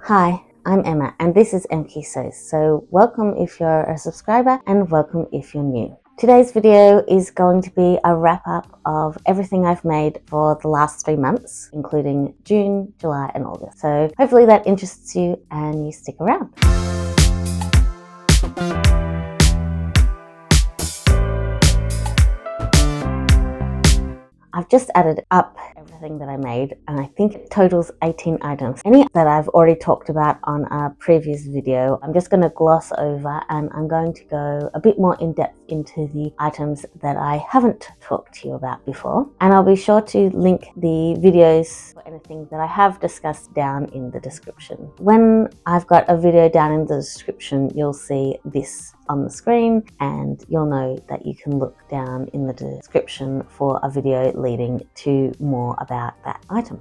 Hi, I'm Emma and this is MK Sews. So welcome if you're a subscriber and welcome if you're new. Today's video is going to be a wrap up of everything I've made for the last 3 months, including June, July and August. So hopefully that interests you and you stick around. I've just added up everything that I made and I think it totals 18 items. Any that I've already talked about on a previous video, I'm just going to gloss over and I'm going to go a bit more in depth into the items that I haven't talked to you about before. And I'll be sure to link the videos or anything that I have discussed down in the description. When I've got a video down in the description, you'll see this on the screen and you'll know that you can look down in the description for a video leading to more about that item.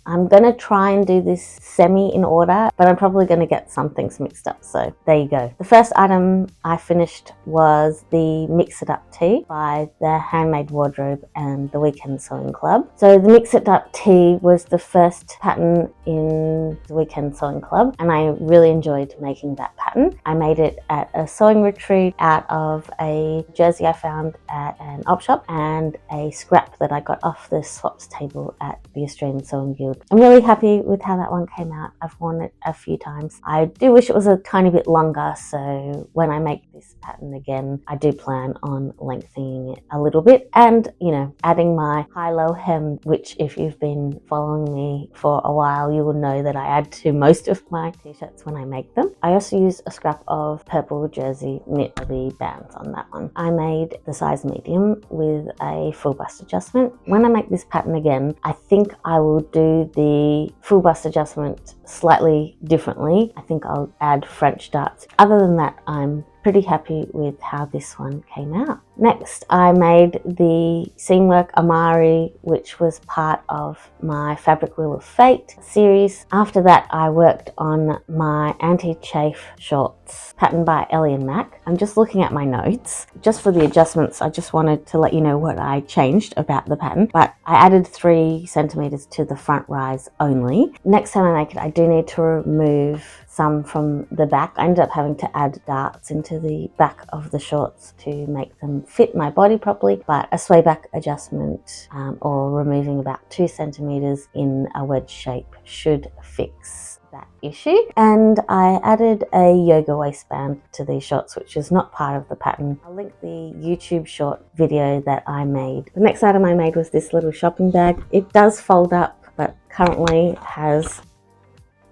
I'm going to try and do this semi in order, but I'm probably going to get some things mixed up, so there you go. The first item I finished was the Mix It Up Tee by the Handmade Wardrobe and the Weekend Sewing Club. So the Mix It Up Tee was the first pattern in the Weekend Sewing Club and I really enjoyed making that pattern. I made it at a sewing retreat out of a jersey I found at an op shop and a scrap that I got off the swaps table at the Australian Sewing Guild. I'm really happy with how that one came out. I've worn it a few times. I do wish it was a tiny bit longer, so when I make this pattern again, I do plan on lengthening it a little bit and, you know, adding my high-low hem, which if you've been following me for a while, you will know that I add to most of my t-shirts when I make them. I also use a scrap of purple jersey knit the bands on that one. I made the size medium with a full bust adjustment. When I make this pattern again, I think I will do the full bust adjustment slightly differently. I think I'll add French darts. Other than that, I'm pretty happy with how this one came out. Next, I made the Seamwork Amari, which was part of my Fabric Wheel of Fate series. After that, I worked on my anti-chafe shorts, patterned by Ellie and Mac. I'm just looking at my notes. Just for the adjustments, I just wanted to let you know what I changed about the pattern, but I added 3 centimeters to the front rise only. Next time I make it, I do need to remove some from the back. I ended up having to add darts into the back of the shorts to make them fit my body properly, but a sway back adjustment or removing about 2 centimeters in a wedge shape should fix that issue. And I added a yoga waistband to these shorts, which is not part of the pattern. I'll link the YouTube short video that I made. The next item I made was this little shopping bag. It does fold up, but currently has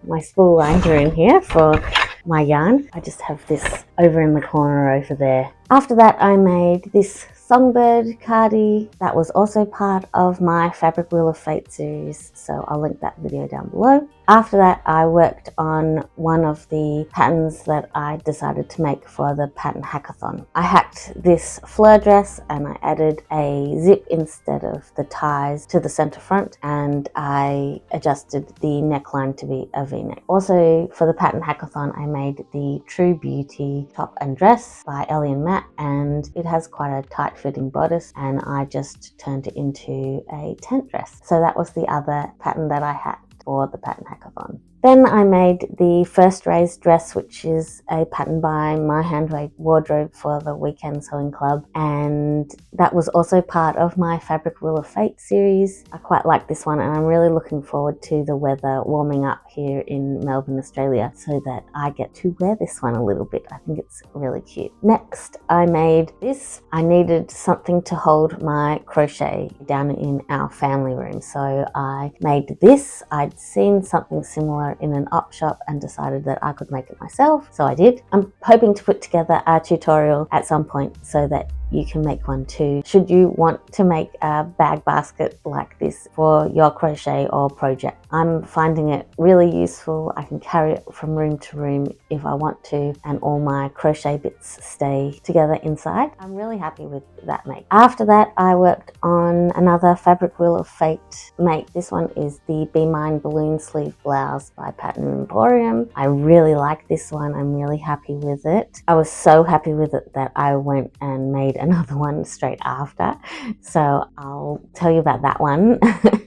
my spool winder in here for my yarn. I just have this over in the corner over there. After that, I made this songbird cardie that was also part of my Fabric Wheel of Fate series, so I'll link that video down below. After that, I worked on one of the patterns that I decided to make for the pattern hackathon. I hacked this Fleur dress and I added a zip instead of the ties to the center front, and I adjusted the neckline to be a V-neck. Also, for the pattern hackathon, I made the True Beauty top and dress by Ellie and Matt, and it has quite a tight fitting bodice and I just turned it into a tent dress. So that was the other pattern that I hacked for the pattern hackathon. Then I made the first raised dress, which is a pattern by my Handmade Wardrobe for the Weekend Sewing Club, and that was also part of my Fabric Wheel of Fate series. I quite like this one and I'm really looking forward to the weather warming up here in Melbourne, Australia, so that I get to wear this one a little bit. I think it's really cute. Next, I made this. I needed something to hold my crochet down in our family room, so I made this. I'd seen something similar in an op shop and decided that I could make it myself, so I did. I'm hoping to put together a tutorial at some point so that you can make one too, should you want to make a bag basket like this for your crochet or project. I'm finding it really useful. I can carry it from room to room if I want to, and all my crochet bits stay together inside. I'm really happy with that make. After that, I worked on another Fabric Wheel of Fate make. This one is the Be Mine balloon sleeve blouse by Pattern Emporium. I really like this one. I'm really happy with it. I was so happy with it that I went and made another one straight after, so I'll tell you about that one.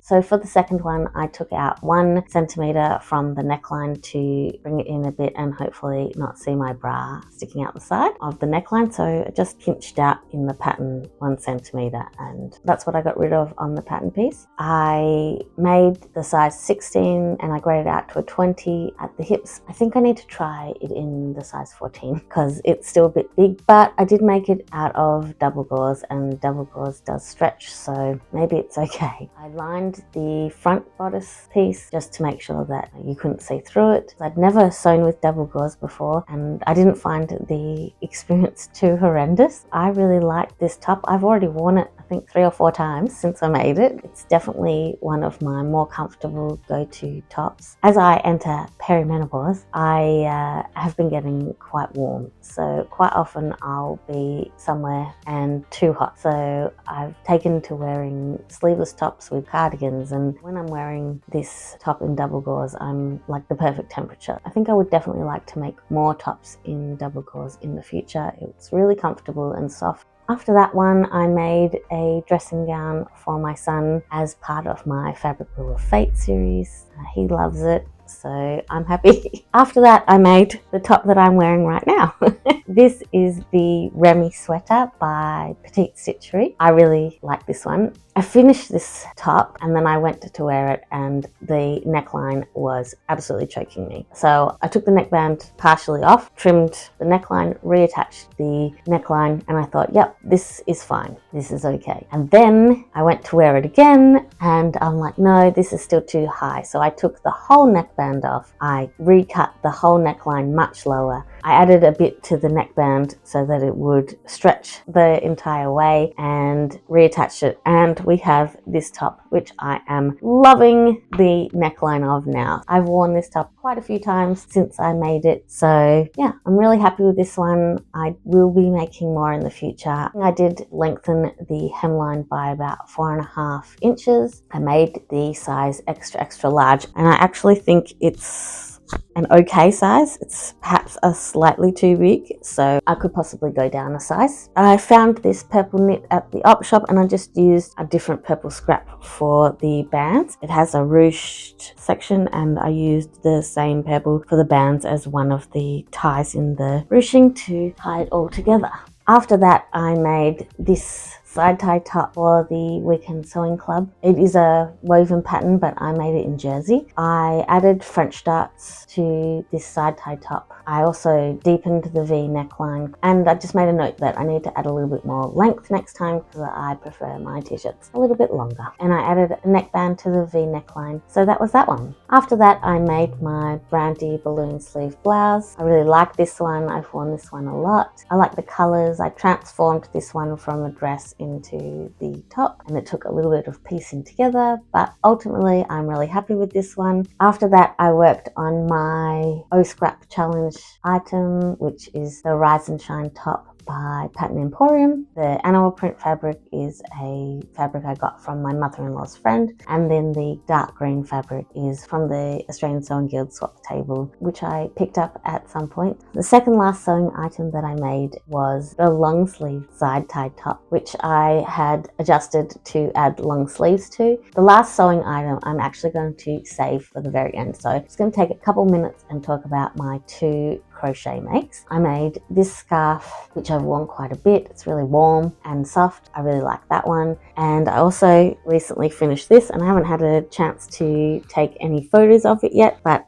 So for the second one, I took out 1 centimeter from the neckline to bring it in a bit and hopefully not see my bra sticking out the side of the neckline. So I just pinched out in the pattern 1 centimeter, and that's what I got rid of on the pattern piece. I made the size 16 and I graded out to a 20 at the hips. I think I need to try it in the size 14 because it's still a bit big, but I did make it out of double gauze, and double gauze does stretch, so maybe it's okay. I lined the front bodice piece just to make sure that you couldn't see through it. I'd never sewn with double gauze before and I didn't find the experience too horrendous. I really like this top. I've already worn it I think 3 or 4 times since I made it. It's definitely one of my more comfortable go-to tops. As I enter perimenopause, I have been getting quite warm, so quite often I'll be somewhere and too hot. So I've taken to wearing sleeveless tops with cardigans, and when I'm wearing this top in double gauze, I'm like the perfect temperature. I think I would definitely like to make more tops in double gauze in the future. It's really comfortable and soft. After that one, I made a dressing gown for my son as part of my Fabric Wheel of Fate series. He loves it, so I'm happy. After that, I made the top that I'm wearing right now. This is the Remy sweater by Petite Stitchery. I really like this one. I finished this top and then I went to wear it, and the neckline was absolutely choking me. So I took the neckband partially off, trimmed the neckline, reattached the neckline, and I thought, yep, this is fine. This is okay. And then I went to wear it again and I'm like, no, this is still too high. So I took the whole neckband off. I recut the whole neckline much lower. I added a bit to the neckband so that it would stretch the entire way, and reattached it, and we have this top, which I am loving the neckline of now. I've worn this top quite a few times since I made it, so yeah, I'm really happy with this one. I will be making more in the future. I did lengthen the hemline by about 4.5 inches. I made the size extra large, and I actually think it's an okay size. It's perhaps a slightly too big, so I could possibly go down a size. I found this purple knit at the op shop and I just used a different purple scrap for the bands. It has a ruched section and I used the same purple for the bands as one of the ties in the ruching to tie it all together. After that, I made this side tie top for the Weekend Sewing Club. It is a woven pattern, but I made it in jersey. I added French darts to this side tie top. I also deepened the V neckline, and I just made a note that I need to add a little bit more length next time because I prefer my t-shirts a little bit longer. And I added a neckband to the V neckline, so that was that one. After that, I made my Brandy balloon sleeve blouse. I really like this one. I've worn this one a lot. I like the colors. I transformed this one from a dress into the top, and it took a little bit of piecing together, but ultimately I'm really happy with this one. After that, I worked on my O Scrap Challenge item, which is the Rise and Shine top by Pattern Emporium. The animal print fabric is a fabric I got from my mother-in-law's friend, and then the dark green fabric is from the Australian Sewing Guild swap table, which I picked up at some point. The second last sewing item that I made was the long sleeve side tie top, which I had adjusted to add long sleeves to. The last sewing item I'm actually going to save for the very end, so I'm just going to take a couple minutes and talk about my 2 crochet makes. I made this scarf, which I've worn quite a bit. It's really warm and soft. I really like that one. And I also recently finished this, and I haven't had a chance to take any photos of it yet, but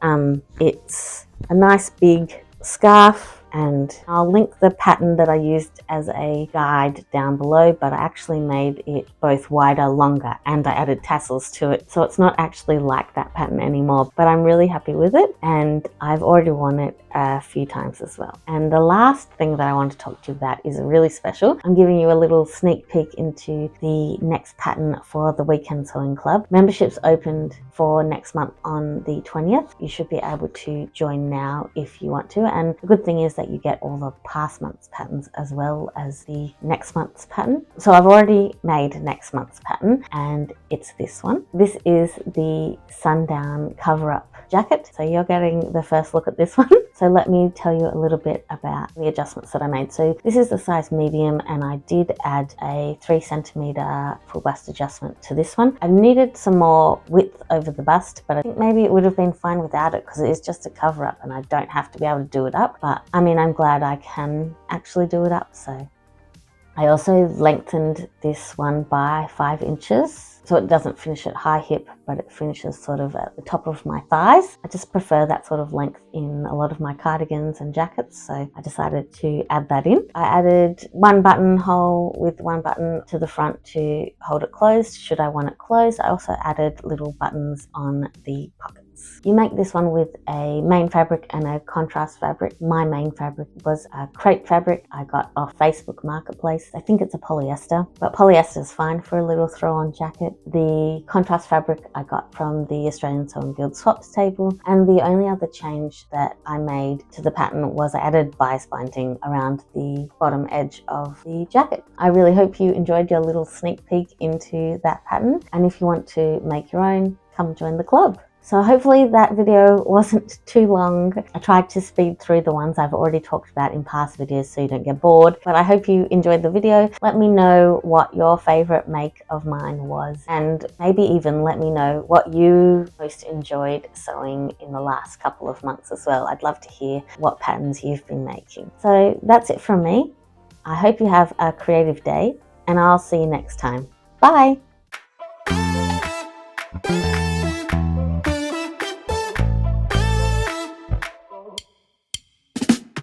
it's a nice big scarf, and I'll link the pattern that I used as a guide down below, but I actually made it both wider, longer, and I added tassels to it, so it's not actually like that pattern anymore, but I'm really happy with it, and I've already worn it a few times as well. And the last thing that I want to talk to you about is really special. I'm giving you a little sneak peek into the next pattern for the Weekend Sewing Club. Memberships opened for next month on the 20th. You should be able to join now if you want to, and the good thing is that you get all the past month's patterns as well as the next month's pattern. So I've already made next month's pattern, and it's this one. This is the Sundown Cover Up jacket. So you're getting the first look at this one. So let me tell you a little bit about the adjustments that I made. So this is the size medium, and I did add a 3 centimeter full bust adjustment to this one. I needed some more width over the bust, but I think maybe it would have been fine without it because it is just a cover up and I don't have to be able to do it up. But I mean, I'm glad I can actually do it up. So I also lengthened this one by 5 inches. So it doesn't finish at high hip, but it finishes sort of at the top of my thighs. I just prefer that sort of length in a lot of my cardigans and jackets, so I decided to add that in. I added 1 buttonhole with 1 button to the front to hold it closed should I want it closed. I also added little buttons on the pockets. You make this one with a main fabric and a contrast fabric. My main fabric was a crepe fabric I got off Facebook Marketplace. I think it's a polyester, but polyester is fine for a little throw-on jacket. The contrast fabric I got from the Australian Sewing Guild swaps table, and the only other change that I made to the pattern was I added bias binding around the bottom edge of the jacket. I really hope you enjoyed your little sneak peek into that pattern, and if you want to make your own, come join the club. So hopefully that video wasn't too long. I tried to speed through the ones I've already talked about in past videos so you don't get bored, but I hope you enjoyed the video. Let me know what your favorite make of mine was, and maybe even let me know what you most enjoyed sewing in the last couple of months as well. I'd love to hear what patterns you've been making. So that's it from me. I hope you have a creative day, and I'll see you next time. Bye!